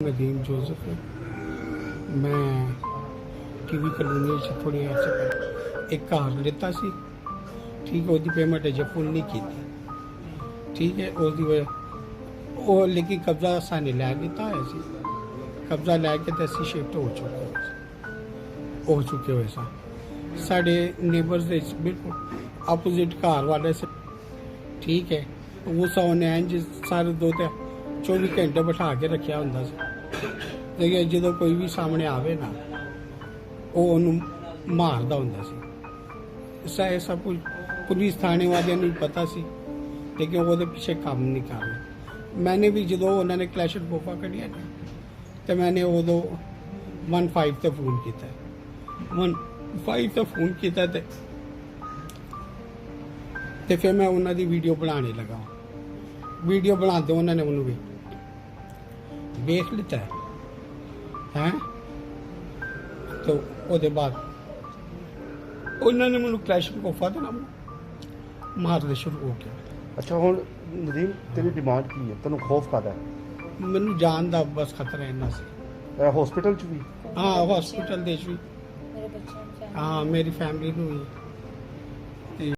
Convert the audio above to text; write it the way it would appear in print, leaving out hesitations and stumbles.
Nadeem Joseph है। मैं TV colony थोड़ी अर्से पहले एक कार लेता सी। ठीक है, उसकी पेमेंट अजे फुल नहीं की थी। ठीक है, उसकी वजह वो लेकिन कब्जा साने लै लिता है सी। कब्जा लैके तो असी शिफ्ट हो चुके हुए सा। साढ़े नेबर्स दे बिल्कुल अपोजिट घर वाले से। ठीक है, वो सौ नैन सारे दो 24 घंटे बिठा के रखा होंगे सी। लेकिन जो कोई भी सामने आवे ना वो मारदा होंदा सी। सब कुछ पुलिस थाने वाले नहीं पता सी, लेकिन वो पीछे काम नहीं कर रहे। मैंने भी जो उन्होंने क्लैशन कोफा कढ़िया ना तो मैंने उदो 15 ते फोन किया। 15 ते फोन किया तो फिर मैं उन्होंने वीडियो बनाने लगा। वीडियो बनाते उन्होंने उन्होंने भी देख लिता है। तो उसके बाद उन्होंने मैं क्लैशन कोफा देना मारने शुरू हो गया। अच्छा हुण नदीम तेरी डिमांड की है, तेन खौफ कादा है? मैनू जान का बस खतरा इन्ना से। हॉस्पिटल च भी? हाँ, हॉस्पिटल दे भी। हाँ, मेरी फैमिली नू भी।